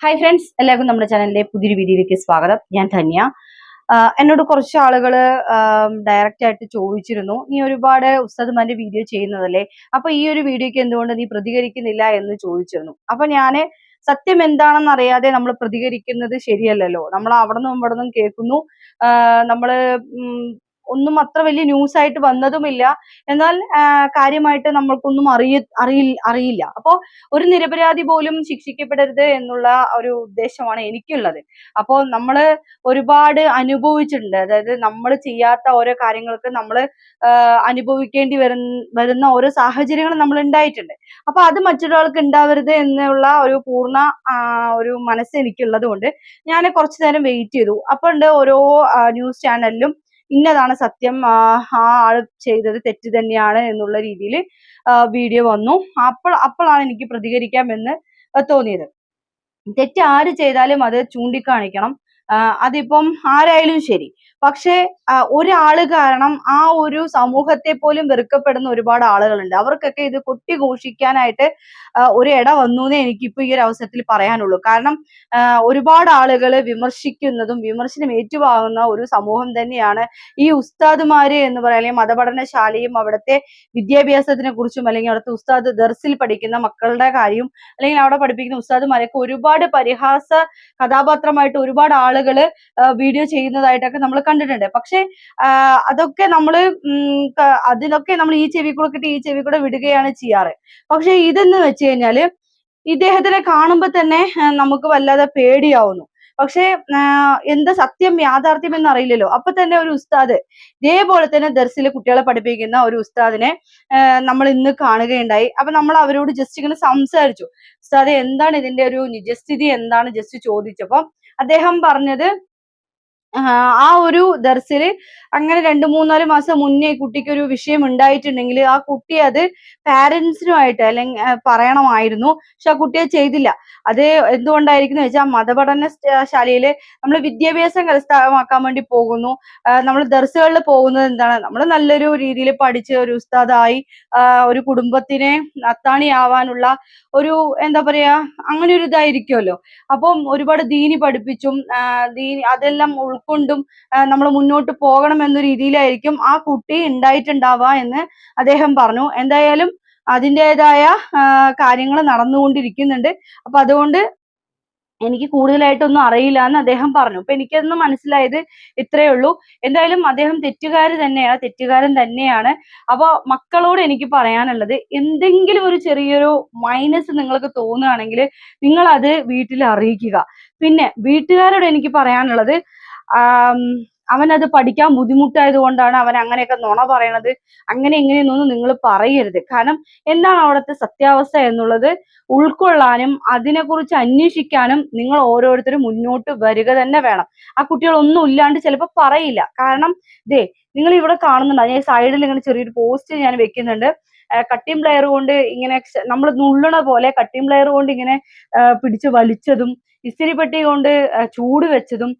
Hi friends, എല്ലാവർക്കും നമ്മുടെ ചാനലിലെ പുതിയൊരു വീഡിയോയിലേക്ക് സ്വാഗതം. ഞാൻ ധന്യ. എന്നോട് കുറച്ച് ആളുകള് ഡയറക്റ്റ് ആയിട്ട് ചോദിച്ചിരുന്നു, നീ ഒരുപാട് ഉസ്താദുമാരുടെ വീഡിയോ ചെയ്യുന്നതല്ലേ, അപ്പൊ ഈ ഒരു വീഡിയോക്ക് എന്തുകൊണ്ട് നീ പ്രതികരിക്കുന്നില്ല എന്ന് ചോദിച്ചിരുന്നു. അപ്പൊ ഞാന് സത്യം എന്താണെന്ന് അറിയാതെ നമ്മൾ പ്രതികരിക്കുന്നത് ശരിയല്ലല്ലോ. നമ്മൾ അവിടെ നിന്നും ഇവിടെ നിന്നും കേൾക്കുന്നു. നമ്മള് ഒന്നും അത്ര വലിയ ന്യൂസ് ആയിട്ട് വന്നതുമില്ല. എന്നാൽ കാര്യമായിട്ട് നമ്മൾക്കൊന്നും അറിയില്ല. അപ്പോ ഒരു നിരപരാധി പോലും ശിക്ഷിക്കപ്പെടരുത് എന്നുള്ള ഒരു ഉദ്ദേശമാണ് എനിക്കുള്ളത്. അപ്പോ നമ്മള് ഒരുപാട് അനുഭവിച്ചിട്ടുണ്ട്. അതായത് നമ്മൾ ചെയ്യാത്ത ഓരോ കാര്യങ്ങൾക്ക് നമ്മൾ അനുഭവിക്കേണ്ടി വരുന്ന ഓരോ സാഹചര്യങ്ങൾ നമ്മൾ ഉണ്ടായിട്ടുണ്ട്. അപ്പൊ അത് മറ്റൊരാൾക്ക് ഉണ്ടാവരുത് എന്നുള്ള ഒരു പൂർണ്ണ ഒരു മനസ്സ് എനിക്കുള്ളത് കൊണ്ട് ഞാൻ കുറച്ചു നേരം വെയിറ്റ് ചെയ്തു. അപ്പൊ ഉണ്ട് ഓരോ ന്യൂസ് ചാനലിലും ഇന്നതാണ് സത്യം, ആ ആള് ചെയ്തത് തെറ്റ് തന്നെയാണ് എന്നുള്ള രീതിയിൽ വീഡിയോ വന്നു. അപ്പോഴാണ് എനിക്ക് പ്രതികരിക്കാമെന്ന് തോന്നിയത്. തെറ്റ് ആര് ചെയ്താലും അത് ചൂണ്ടിക്കാണിക്കണം. അതിപ്പം ആരായാലും ശരി. പക്ഷെ ഒരാള് കാരണം ആ ഒരു സമൂഹത്തെ പോലും വെറുക്കപ്പെടുന്ന ഒരുപാട് ആളുകളുണ്ട്. അവർക്കൊക്കെ ഇത് കൊട്ടിഘോഷിക്കാനായിട്ട് ഒരു ഇട വന്നു എന്നേ എനിക്കിപ്പോ ഈ ഒരു അവസരത്തിൽ പറയാനുള്ളൂ. കാരണം ഒരുപാട് ആളുകൾ വിമർശിക്കുന്നതും വിമർശനം ഏറ്റുവാങ്ങുന്ന ഒരു സമൂഹം തന്നെയാണ് ഈ ഉസ്താദുമാര് എന്ന് പറയുന്നത്. മതപഠനശാലയും അവിടുത്തെ വിദ്യാഭ്യാസത്തിനെ കുറിച്ചും, അല്ലെങ്കിൽ അവിടുത്തെ ഉസ്താദ് ദർസിൽ പഠിക്കുന്ന മക്കളുടെ കാര്യവും, അല്ലെങ്കിൽ അവിടെ പഠിപ്പിക്കുന്ന ഉസ്താദുമാരെയൊക്കെ ഒരുപാട് പരിഹാസ കഥാപാത്രമായിട്ട് ഒരുപാട് ആളുകള് വീഡിയോ ചെയ്യുന്നതായിട്ടൊക്കെ നമ്മൾ കണ്ടിട്ടുണ്ട്. പക്ഷെ അതൊക്കെ നമ്മള് അതിനൊക്കെ നമ്മൾ ഈ ചെവി കൂടെ കിട്ടി ഈ ചെവി കൂടെ വിടുകയാണ് ചെയ്യാറ്. പക്ഷെ ഇതെന്ന് വെച്ച് കഴിഞ്ഞാല് ഇദ്ദേഹത്തിനെ കാണുമ്പോ തന്നെ നമുക്ക് വല്ലാതെ പേടിയാവുന്നു. പക്ഷെ എന്താ സത്യം യാഥാർത്ഥ്യം എന്ന് അറിയില്ലല്ലോ. അപ്പൊ തന്നെ ഒരു ഉസ്താദ് ഇതേപോലെ തന്നെ ദർസിലെ കുട്ടികളെ പഠിപ്പിക്കുന്ന ഒരു ഉസ്താദിനെ നമ്മൾ ഇന്ന് കാണുകയുണ്ടായി. അപ്പൊ നമ്മൾ അവരോട് ജസ്റ്റ് ഇങ്ങനെ സംസാരിച്ചു, ഉസ്താദെ എന്താണ് ഇതിന്റെ ഒരു നിജസ്ഥിതി എന്താണ് ജസ്റ്റ് ചോദിച്ചപ്പോ അദ്ദേഹം പറഞ്ഞത്, ആ ഒരു ദർസില് അങ്ങനെ 2-3-4 മാസം മുന്നേ കുട്ടിക്ക് ഒരു വിഷയം ഉണ്ടായിട്ടുണ്ടെങ്കിൽ ആ കുട്ടി അത് പാരന്റ്സിനുമായിട്ട് അല്ലെങ്കിൽ പറയണമായിരുന്നു. പക്ഷെ ആ കുട്ടി അത് ചെയ്തില്ല. അത് എന്തുകൊണ്ടായിരിക്കും വെച്ചാൽ മതപഠന ശാലയില് നമ്മൾ വിദ്യാഭ്യാസം കരസ്ഥമാക്കാൻ വേണ്ടി പോകുന്നു. നമ്മൾ ദർസുകളിൽ പോകുന്നത് എന്താണ്, നമ്മൾ നല്ലൊരു രീതിയിൽ പഠിച്ച് ഒരു ഉസ്താദായി ഒരു കുടുംബത്തിനെ അത്താണിയാവാനുള്ള ഒരു എന്താ പറയാ അങ്ങനെ ഒരു ഇതായിരിക്കുമല്ലോ. അപ്പം ഒരുപാട് ദീനി പഠിപ്പിച്ചും ദീനി അതെല്ലാം ഉൾക്കൊണ്ടും നമ്മൾ മുന്നോട്ട് പോകണം എന്ന രീതിയിലായിരിക്കും ആ കുട്ടി ഉണ്ടായിട്ടുണ്ടാവുക എന്ന് അദ്ദേഹം പറഞ്ഞു. എന്തായാലും അതിൻ്റെതായ കാര്യങ്ങൾ നടന്നുകൊണ്ടിരിക്കുന്നുണ്ട്. അപ്പൊ അതുകൊണ്ട് എനിക്ക് കൂടുതലായിട്ടൊന്നും അറിയില്ല എന്ന് അദ്ദേഹം പറഞ്ഞു. അപ്പൊ എനിക്കതൊന്ന് മനസ്സിലായത് ഇത്രയേ ഉള്ളൂ. എന്തായാലും അദ്ദേഹം തെറ്റുകാരൻ തന്നെയാണ്. അപ്പൊ മക്കളോട് എനിക്ക് പറയാനുള്ളത്, എന്തെങ്കിലും ഒരു ചെറിയൊരു മൈനസ് നിങ്ങൾക്ക് തോന്നുകയാണെങ്കിൽ നിങ്ങൾ അത് വീട്ടിൽ അറിയിക്കുക. പിന്നെ വീട്ടുകാരോട് എനിക്ക് പറയാനുള്ളത്, അവനത് പഠിക്കാൻ ബുദ്ധിമുട്ടായത് കൊണ്ടാണ് അവൻ അങ്ങനെയൊക്കെ നുണ പറയണത്, അങ്ങനെ ഇങ്ങനെയൊന്നും നിങ്ങൾ പറയരുത്. കാരണം എന്താണ് അവിടുത്തെ സത്യാവസ്ഥ എന്നുള്ളത് ഉൾക്കൊള്ളാനും അതിനെക്കുറിച്ച് അന്വേഷിക്കാനും നിങ്ങൾ ഓരോരുത്തരും മുന്നോട്ട് വരിക തന്നെ വേണം. ആ കുട്ടികൾ ഒന്നും ഇല്ലാണ്ട് ചിലപ്പോൾ പറയില്ല. കാരണം നിങ്ങൾ ഇവിടെ കാണുന്നുണ്ട്, ഞാൻ സൈഡിൽ ഇങ്ങനെ ചെറിയൊരു പോസ്റ്റ് ഞാൻ വെക്കുന്നുണ്ട്. കട്ടിംഗ് പ്ലെയർ കൊണ്ട് ഇങ്ങനെ നമ്മൾ നുള്ളണ പോലെ കട്ടിംഗ് പ്ലെയർ കൊണ്ട് ഇങ്ങനെ പിടിച്ച് വലിച്ചതും, ഇസ്തിരിപ്പെട്ടി കൊണ്ട് ചൂട് വെച്ചതും,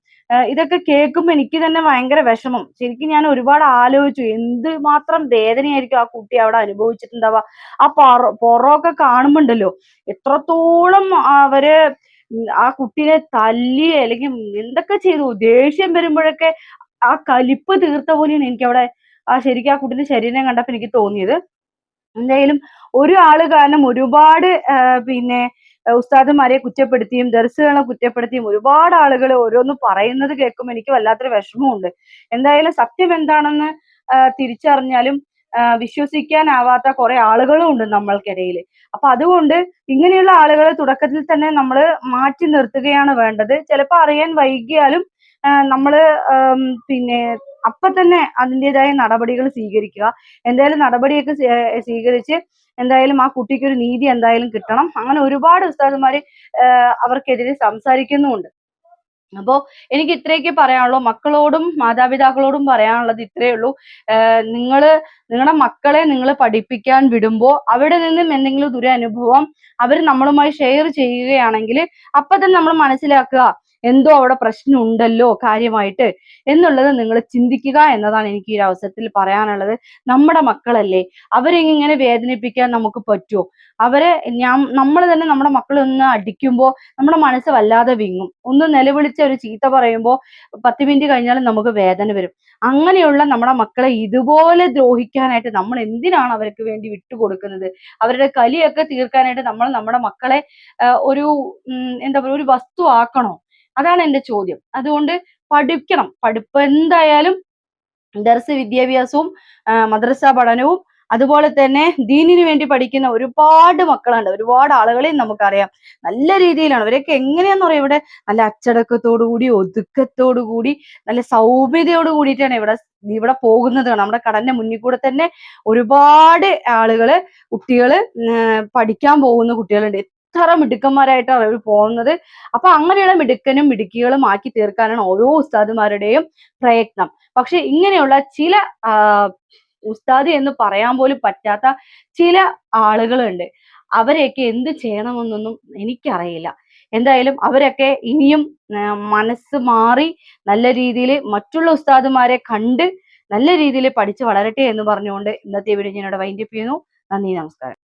ഇതൊക്കെ കേൾക്കുമ്പോൾ എനിക്ക് തന്നെ ഭയങ്കര വിഷമം. ശരിക്കും ഞാൻ ഒരുപാട് ആലോചിച്ചു, എന്ത് മാത്രം വേദനയായിരിക്കും ആ കുട്ടി അവിടെ അനുഭവിച്ചിട്ടുണ്ടാവുക. ആ പൊറമൊക്കെ കാണുമ്പോണ്ടല്ലോ എത്രത്തോളം അവര് ആ കുട്ടീനെ തല്ലി അല്ലെങ്കിൽ എന്തൊക്കെ ചെയ്തു. ദേഷ്യം വരുമ്പോഴൊക്കെ ആ കലിപ്പ് തീർത്ത പോലെയാണ് എനിക്ക് അവിടെ ശരിക്കും ആ കുട്ടീന്റെ ശരീരം കണ്ടപ്പോൾ എനിക്ക് തോന്നിയത്. എന്തായാലും ഒരു ആള് കാരണം ഒരുപാട് പിന്നെ ഉസ്താദുമാരെ കുറ്റപ്പെടുത്തിയും ദർസുകളെ കുറ്റപ്പെടുത്തിയും ഒരുപാട് ആളുകൾ ഓരോന്ന് പറയുന്നത് കേൾക്കുമ്പോൾ എനിക്ക് വല്ലാത്തൊരു വിഷമമുണ്ട്. എന്തായാലും സത്യം എന്താണെന്ന് തിരിച്ചറിഞ്ഞാലും വിശ്വസിക്കാനാവാത്ത കുറെ ആളുകളും ഉണ്ട് നമ്മൾക്കിടയിൽ. അപ്പൊ അതുകൊണ്ട് ഇങ്ങനെയുള്ള ആളുകളെ തുടക്കത്തിൽ തന്നെ നമ്മൾ മാറ്റി നിർത്തുകയാണ് വേണ്ടത്. ചിലപ്പോൾ അറിയാൻ വൈകിയാലും നമ്മള് പിന്നെ അപ്പൊ തന്നെ അതിൻ്റെതായ നടപടികൾ സ്വീകരിക്കുക. എന്തായാലും നടപടിയൊക്കെ സ്വീകരിച്ച് എന്തായാലും ആ കുട്ടിക്ക് ഒരു നീതി എന്തായാലും കിട്ടണം. അങ്ങനെ ഒരുപാട് ഉസ്താദുമാര് അവർക്കെതിരെ സംസാരിക്കുന്നുമുണ്ട്. അപ്പോ എനിക്ക് ഇത്രയൊക്കെ പറയാനുള്ളൂ. മക്കളോടും മാതാപിതാക്കളോടും പറയാനുള്ളത് ഇത്രയേ ഉള്ളൂ. നിങ്ങളുടെ മക്കളെ നിങ്ങൾ പഠിപ്പിക്കാൻ വിടുമ്പോൾ അവിടെ നിന്നും എന്തെങ്കിലും ദുരനുഭവം അവർ നമ്മളുമായി ഷെയർ ചെയ്യുകയാണെങ്കിൽ അപ്പൊ തന്നെ നമ്മൾ മനസ്സിലാക്കുക, എന്തോ അവിടെ പ്രശ്നം ഉണ്ടല്ലോ കാര്യമായിട്ട് എന്നുള്ളത് നിങ്ങൾ ചിന്തിക്കുക എന്നതാണ് എനിക്ക് ഈ ഒരു അവസരത്തിൽ പറയാനുള്ളത്. നമ്മുടെ മക്കളല്ലേ, അവരെ ഇങ്ങനെ വേദനിപ്പിക്കാൻ നമുക്ക് പറ്റുമോ? അവരെ നമ്മൾ തന്നെ നമ്മുടെ മക്കളെ ഒന്ന് അടിക്കുമ്പോൾ നമ്മുടെ മനസ്സ് വല്ലാതെ വിങ്ങും. ഒന്ന് നിലവിളിച്ച ഒരു ചീത്ത പറയുമ്പോൾ 10 മിനിറ്റ് കഴിഞ്ഞാലും നമുക്ക് വേദന വരും. അങ്ങനെയുള്ള നമ്മുടെ മക്കളെ ഇതുപോലെ ദ്രോഹിക്കാനായിട്ട് നമ്മൾ എന്തിനാണ് അവർക്ക് വേണ്ടി വിട്ടുകൊടുക്കുന്നത്? അവരുടെ കലിയൊക്കെ തീർക്കാനായിട്ട് നമ്മൾ നമ്മുടെ മക്കളെ ഒരു എന്താ പറയുക, ഒരു വസ്തു ആക്കണോ? അതാണ് എന്റെ ചോദ്യം. അതുകൊണ്ട് പഠിക്കണം. പഠിപ്പ് എന്തായാലും ദർസ് വിദ്യാഭ്യാസവും മദ്രസ പഠനവും അതുപോലെ തന്നെ ദീനിനു വേണ്ടി പഠിക്കുന്ന ഒരുപാട് മക്കളുണ്ട്. ഒരുപാട് ആളുകളെയും നമുക്കറിയാം. നല്ല രീതിയിലാണ് അവരൊക്കെ. എങ്ങനെയാന്ന് പറയാം, ഇവിടെ നല്ല അച്ചടക്കത്തോടു കൂടി, ഒതുക്കത്തോടു കൂടി, നല്ല സൗമ്യതയോട് കൂടിയിട്ടാണ് ഇവിടെ പോകുന്നത്. നമ്മുടെ കടന്റെ മുന്നിൽ കൂടെ തന്നെ ഒരുപാട് ആളുകള്, കുട്ടികള് പഠിക്കാൻ പോകുന്ന കുട്ടികളുണ്ട്. എത്ര മിടുക്കന്മാരായിട്ടാണ് അവർ പോകുന്നത്. അപ്പൊ അങ്ങനെയുള്ള മിടുക്കനും മിടുക്കികളും ആക്കി തീർക്കാനാണ് ഓരോ ഉസ്താദുമാരുടെയും പ്രയത്നം. പക്ഷെ ഇങ്ങനെയുള്ള ചില ഉസ്താദ് എന്ന് പറയാൻ പോലും പറ്റാത്ത ചില ആളുകളുണ്ട്. അവരെയൊക്കെ എന്ത് ചെയ്യണമെന്നൊന്നും എനിക്കറിയില്ല. എന്തായാലും അവരൊക്കെ ഇനിയും മനസ്സ് മാറി നല്ല രീതിയിൽ മറ്റുള്ള ഉസ്താദുമാരെ കണ്ട് നല്ല രീതിയിൽ പഠിച്ച് വളരട്ടെ എന്ന് പറഞ്ഞുകൊണ്ട് ഇന്നത്തെ വീഡിയോ ഞാൻ ഇവിടെ വൈൻഡപ്പ് ചെയ്യുന്നു. നന്ദി, നമസ്കാരം.